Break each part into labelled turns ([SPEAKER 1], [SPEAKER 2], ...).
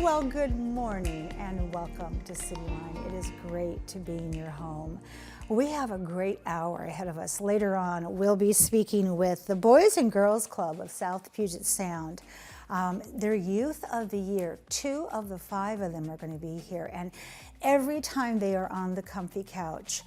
[SPEAKER 1] Well, good morning and welcome to Cityline. It is great to be in your home. We have a great hour ahead of us. Later on, we'll be speaking with the Boys and Girls Club of South Puget Sound. Their Youth of the Year, 2 of the 5 of them are going to be here. And every time they are on the comfy couch,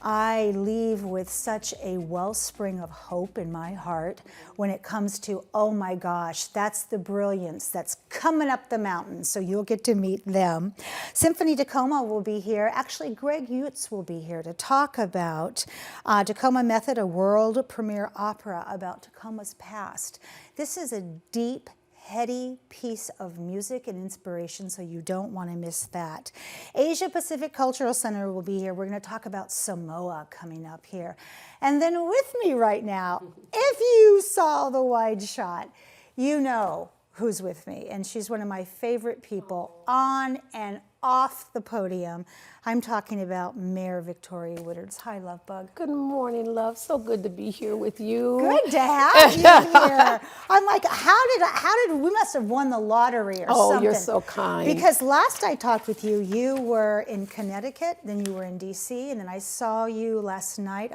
[SPEAKER 1] I leave with such a wellspring of hope in my heart when it comes to, oh my gosh, that's the brilliance that's coming up the mountain. So you'll get to meet them. Symphony Tacoma will be here. Actually, Greg Utz will be here to talk about Tacoma Method, a world premiere opera about Tacoma's past. This is a deep, heady piece of music and inspiration, so you don't want to miss that. Asia Pacific Cultural Center will be here. We're going to talk about Samoa coming up here. And then with me right now, if you saw the wide shot, you know who's with me. And she's one of my favorite people on and off the podium. I'm talking about Mayor Victoria Woodards. Hi, Love Bug.
[SPEAKER 2] Good morning, love. So good to be here with you.
[SPEAKER 1] Good to have you here. I'm like, how did we must have won the lottery or something.
[SPEAKER 2] Oh, you're so kind.
[SPEAKER 1] Because last I talked with you, you were in Connecticut, then you were in DC, and then I saw you last night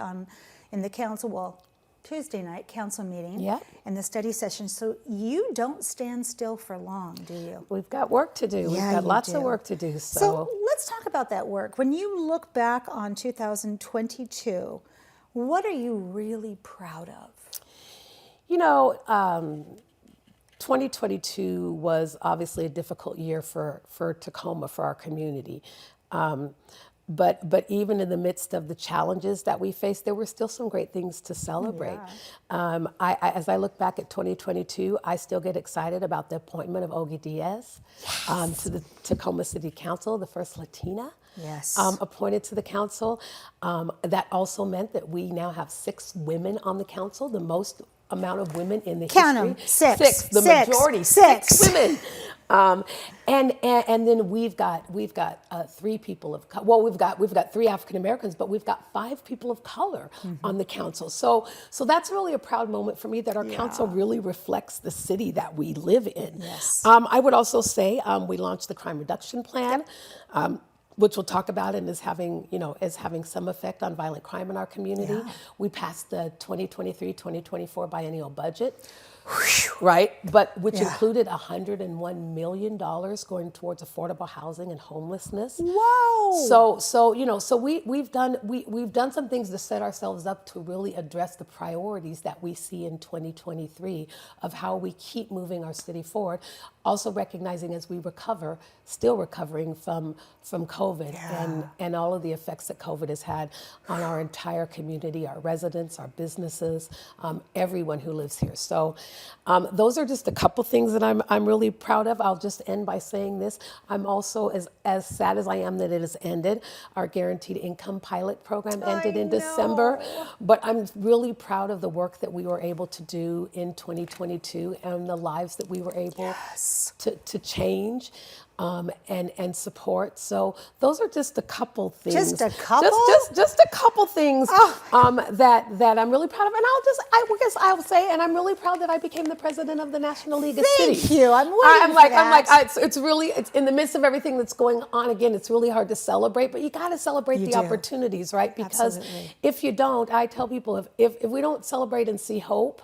[SPEAKER 1] in the council, well, Tuesday night council meeting.
[SPEAKER 2] Yep.
[SPEAKER 1] And the study session. So you don't stand still for long, do you?
[SPEAKER 2] We've got work to do.
[SPEAKER 1] Yeah,
[SPEAKER 2] We've got lots
[SPEAKER 1] do.
[SPEAKER 2] of work to do.
[SPEAKER 1] So let's talk about that work. When you look back on 2022, what are you really proud of? You know,
[SPEAKER 2] 2022 was obviously a difficult year for Tacoma, for our community. But even in the midst of the challenges that we faced, there were still some great things to celebrate.
[SPEAKER 1] Yeah.
[SPEAKER 2] As I look back at 2022, I still get excited about the appointment of Ogie Diaz to the Tacoma City Council, the first Latina appointed to the council. That also meant that we now have 6 women on the council, the most amount of women in the history.
[SPEAKER 1] Count them, 6.
[SPEAKER 2] The majority, 6 women. And then we've got 3 people of color. Well, we've got 3 African Americans, but we've got 5 people of color on the council. So that's really a proud moment for me that our council really reflects the city that we live in.
[SPEAKER 1] Yes.
[SPEAKER 2] I would also say we launched the crime reduction plan. Which we'll talk about and is having some effect on violent crime in our community.
[SPEAKER 1] Yeah.
[SPEAKER 2] We passed the 2023-2024 biennial budget, right? But which included $101 million going towards affordable housing and homelessness.
[SPEAKER 1] Whoa!
[SPEAKER 2] So we've done some things to set ourselves up to really address the priorities that we see in 2023 of how we keep moving our city forward. Also recognizing as we still recovering from COVID and all of the effects that COVID has had on our entire community, our residents, our businesses, everyone who lives here. So those are just a couple things that I'm really proud of. I'll just end by saying this. I'm also, as sad as I am that it has ended, our guaranteed income pilot program ended in December, but I'm really proud of the work that we were able to do in 2022 and the lives that we were able to change. And support. So those are just a couple things.
[SPEAKER 1] Just a couple?
[SPEAKER 2] Just a couple things that I'm really proud of. And I will say, and I'm really proud that I became the president of the National League of Cities.
[SPEAKER 1] Thank you. I'm waiting
[SPEAKER 2] it's in the midst of everything that's going on. Again, it's really hard to celebrate, but you got to celebrate the opportunities, right? Because if you don't, I tell people, if we don't celebrate and see hope,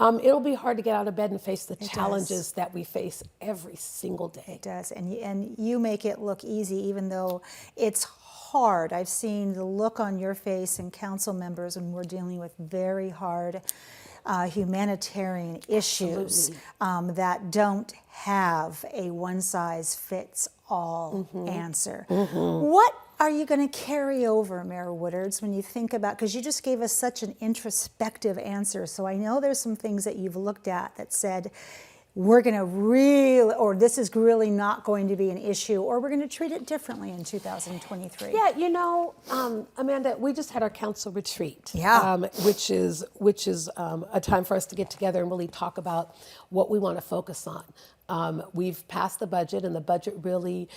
[SPEAKER 2] it'll be hard to get out of bed and face the challenges that we face every single day.
[SPEAKER 1] It does, and you make it look easy, even though it's hard. I've seen the look on your face and council members when we're dealing with very hard humanitarian issues that don't have a one-size-fits-all answer. What are you going to carry over, Mayor Woodards, when you think about, because you just gave us such an introspective answer, so I know there's some things that you've looked at that said, we're going to really, or this is really not going to be an issue, or we're going to treat it differently in 2023.
[SPEAKER 2] Yeah, Amanda, we just had our council retreat, which is a time for us to get together and really talk about what we want to focus on. We've passed the budget, and the budget really,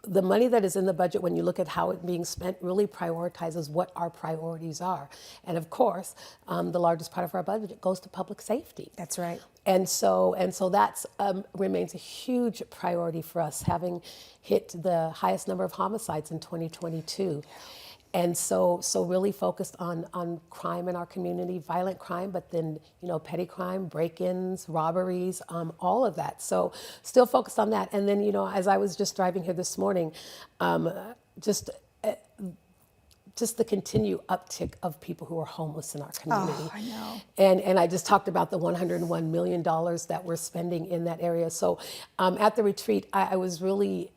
[SPEAKER 2] the money that is in the budget, when you look at how it's being spent, really prioritizes what our priorities are. And of course, the largest part of our budget goes to public safety.
[SPEAKER 1] That's right.
[SPEAKER 2] And so that's remains a huge priority for us, having hit the highest number of homicides in 2022. And so really focused on crime in our community, violent crime, but then, petty crime, break-ins, robberies, all of that. So still focused on that. And then, as I was just driving here this morning, just the continued uptick of people who are homeless in our community.
[SPEAKER 1] Oh, I know.
[SPEAKER 2] And I just talked about the $101 million that we're spending in that area. So at the retreat, I was really,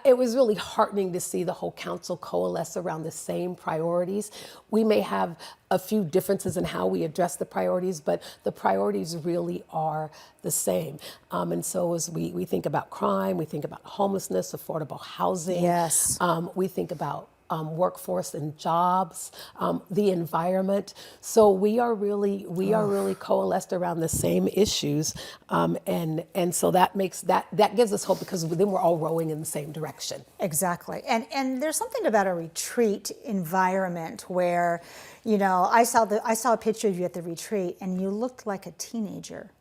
[SPEAKER 2] it was really heartening to see the whole council coalesce around the same priorities. We may have a few differences in how we address the priorities, but the priorities really are the same. And so as we think about crime, we think about homelessness, affordable housing.
[SPEAKER 1] Yes.
[SPEAKER 2] We think about workforce and jobs, the environment. So we are really coalesced around the same issues, and so that gives us hope, because then we're all rowing in the same direction.
[SPEAKER 1] Exactly. And there's something about a retreat environment where, I saw a picture of you at the retreat and you looked like a teenager.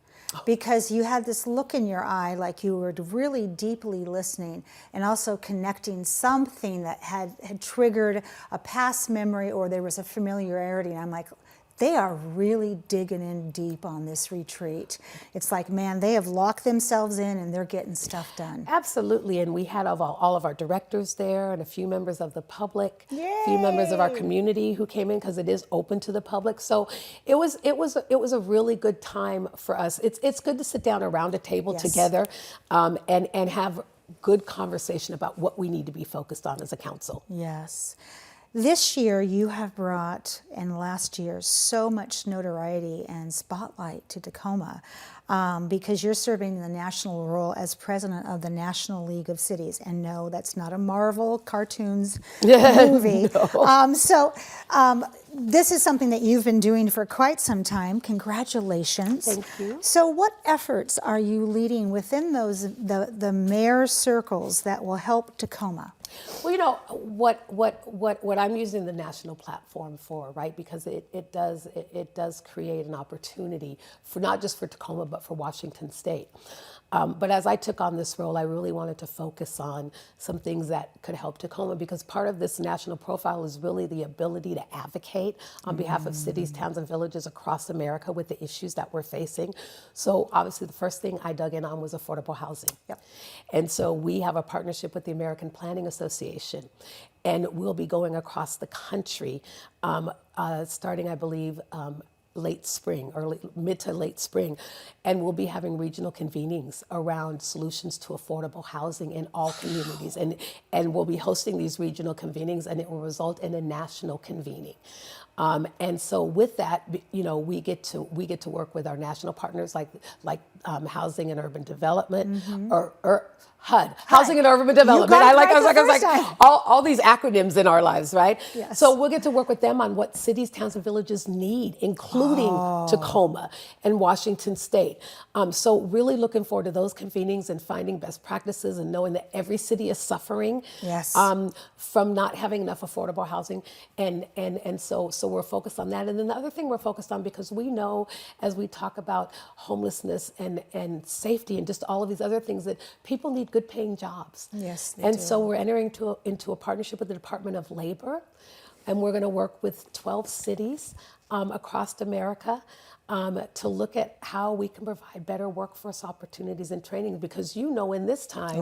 [SPEAKER 1] Because you had this look in your eye like you were really deeply listening and also connecting something that had triggered a past memory, or there was a familiarity. And I'm like, they are really digging in deep on this retreat. It's like, man, they have locked themselves in and they're getting stuff done.
[SPEAKER 2] Absolutely. And we had all of our directors there, and a few members of the public,
[SPEAKER 1] Yay!
[SPEAKER 2] a few members of our community who came in, because it is open to the public. So it was a really good time for us. It's good to sit down around a table
[SPEAKER 1] Yes.
[SPEAKER 2] together, and have good conversation about what we need to be focused on as a council.
[SPEAKER 1] Yes. This year you have brought, and last year, so much notoriety and spotlight to Tacoma, because you're serving the national role as president of the National League of Cities. And no, that's not a Marvel cartoons movie.
[SPEAKER 2] No.
[SPEAKER 1] This is something that you've been doing for quite some time. Congratulations.
[SPEAKER 2] Thank you.
[SPEAKER 1] So what efforts are you leading within the mayor circles that will help Tacoma?
[SPEAKER 2] Well, what I'm using the national platform for, right? Because it does create an opportunity for not just for Tacoma, but for Washington State. But as I took on this role, I really wanted to focus on some things that could help Tacoma, because part of this national profile is really the ability to advocate on behalf of cities, towns, and villages across America with the issues that we're facing. So obviously the first thing I dug in on was affordable housing.
[SPEAKER 1] Yep.
[SPEAKER 2] And so we have a partnership with the American Planning Association, and we'll be going across the country starting, I believe, late spring, mid to late spring, and we'll be having regional convenings around solutions to affordable housing in all communities, and we'll be hosting these regional convenings, and it will result in a national convening. And so with that, we get to work with our national partners like Housing and Urban Development, or HUD, Housing and Urban Development. I was like, all these acronyms in our lives, right?
[SPEAKER 1] Yes.
[SPEAKER 2] So we'll get to work with them on what cities, towns, and villages need, including Tacoma and Washington State. So really looking forward to those convenings and finding best practices, and knowing that every city is suffering from not having enough affordable housing. And so we're focused on that. And then the other thing we're focused on, because we know as we talk about homelessness and safety and just all of these other things, that people need good paying jobs.
[SPEAKER 1] Yes, they
[SPEAKER 2] and
[SPEAKER 1] do.
[SPEAKER 2] so we're entering into a partnership with the Department of Labor, and we're going to work with 12 cities across America to look at how we can provide better workforce opportunities and training, because in this time,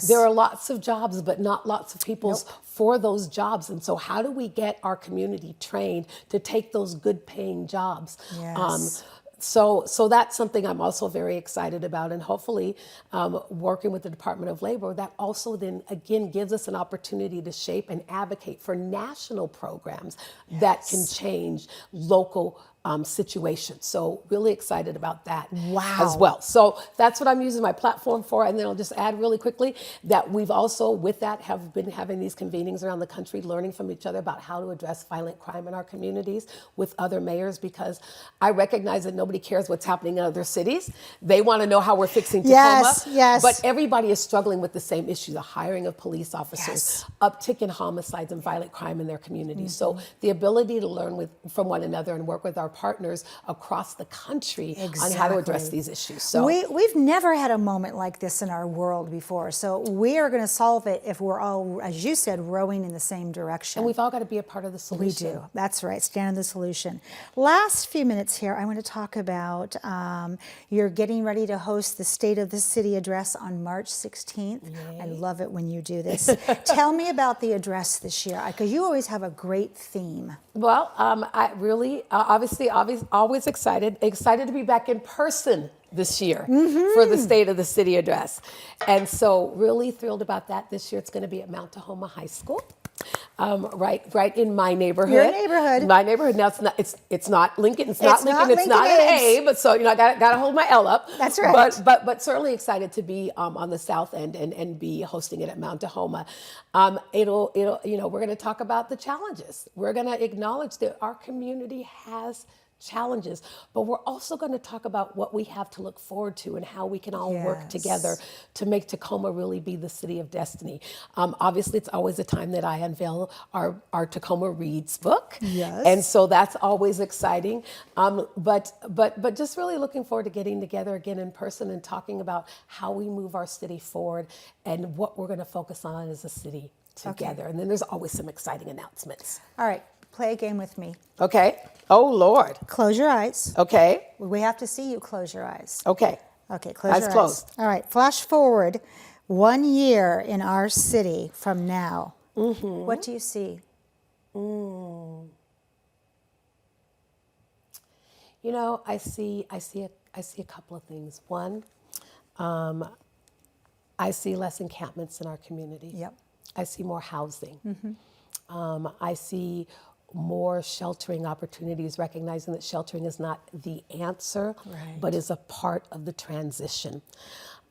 [SPEAKER 2] there are lots of jobs, but not lots of people for those jobs. And so how do we get our community trained to take those good paying jobs?
[SPEAKER 1] Yes.
[SPEAKER 2] So that's something I'm also very excited about, and hopefully working with the Department of Labor, that also then again gives us an opportunity to shape and advocate for national programs that can change local situations. So really excited about that as well. So that's what I'm using my platform for. And then I'll just add really quickly that we've also, with that, have been having these convenings around the country, learning from each other about how to address violent crime in our communities with other mayors, because I recognize that nobody cares what's happening in other cities. They want to know how we're fixing Tacoma.
[SPEAKER 1] Yes.
[SPEAKER 2] But everybody is struggling with the same issue, the hiring of police officers, uptick in homicides and violent crime in their communities. So the ability to learn from one another and work with our partners across the country on how to address these issues. So
[SPEAKER 1] we've never had a moment like this in our world before. So we are going to solve it if we're all, as you said, rowing in the same direction.
[SPEAKER 2] and we've all got to be a part of the solution.
[SPEAKER 1] We do. That's right. Stand in the solution. Last few minutes here, I want to talk about you're getting ready to host the State of the City address on March 16th.
[SPEAKER 2] Yay.
[SPEAKER 1] I love it when you do this. Tell me about the address this year, because you always have a great theme.
[SPEAKER 2] Well, I really, obviously, always excited to be back in person this year for the State of the City address. And so really thrilled about that. This year it's going to be at Mount Tacoma High School. Right in my neighborhood.
[SPEAKER 1] Your neighborhood.
[SPEAKER 2] My neighborhood. Now it's not Lincoln. It's not Lincoln. It's
[SPEAKER 1] Lincoln
[SPEAKER 2] not an
[SPEAKER 1] Heights.
[SPEAKER 2] A. But so I got to hold my L up.
[SPEAKER 1] That's right.
[SPEAKER 2] But certainly excited to be on the south end and be hosting it at Mount Tacoma. It'll we're going to talk about the challenges. We're going to acknowledge that our community has challenges, but we're also going to talk about what we have to look forward to and how we can all work together to make Tacoma really be the city of destiny. Obviously, it's always a time that I unveil our Tacoma Reads book, and so that's always exciting. But just really looking forward to getting together again in person and talking about how we move our city forward and what we're going to focus on as a city together. And then there's always some exciting announcements.
[SPEAKER 1] All right. Play a game with me.
[SPEAKER 2] Okay. Oh, Lord.
[SPEAKER 1] Close your eyes.
[SPEAKER 2] Okay.
[SPEAKER 1] We have to see you close your eyes.
[SPEAKER 2] Okay.
[SPEAKER 1] Okay, close
[SPEAKER 2] Eyes
[SPEAKER 1] your
[SPEAKER 2] closed.
[SPEAKER 1] eyes. All right, flash forward 1 year in our city from now. What do you see?
[SPEAKER 2] I see a couple of things. One, I see less encampments in our community.
[SPEAKER 1] Yep.
[SPEAKER 2] I see more housing. I see more sheltering opportunities, recognizing that sheltering is not the answer, but is a part of the transition.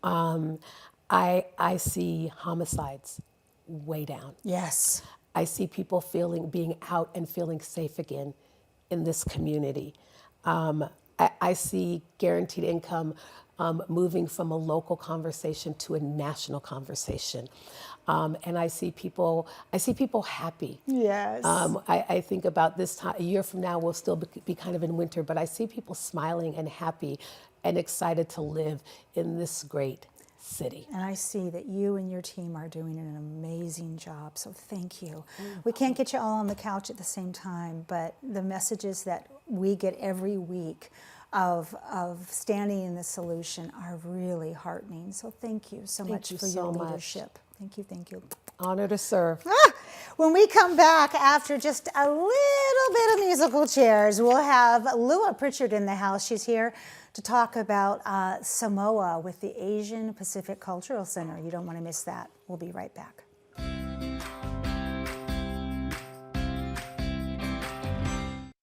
[SPEAKER 2] I see homicides way down.
[SPEAKER 1] Yes.
[SPEAKER 2] I see people being out and feeling safe again in this community. I see guaranteed income moving from a local conversation to a national conversation. And I see people happy.
[SPEAKER 1] Yes.
[SPEAKER 2] I think about this time, a year from now, we'll still be kind of in winter, but I see people smiling and happy and excited to live in this great city.
[SPEAKER 1] And I see that you and your team are doing an amazing job, so thank you. We can't get you all on the couch at the same time, but the messages that we get every week of standing in the solution are really heartening. So thank you so much for your leadership. Thank you.
[SPEAKER 2] Honor to serve.
[SPEAKER 1] When we come back after just a little bit of musical chairs, we'll have Lua Pritchard in the house. She's here to talk about Samoa with the Asian Pacific Cultural Center. You don't want to miss that. We'll be right back.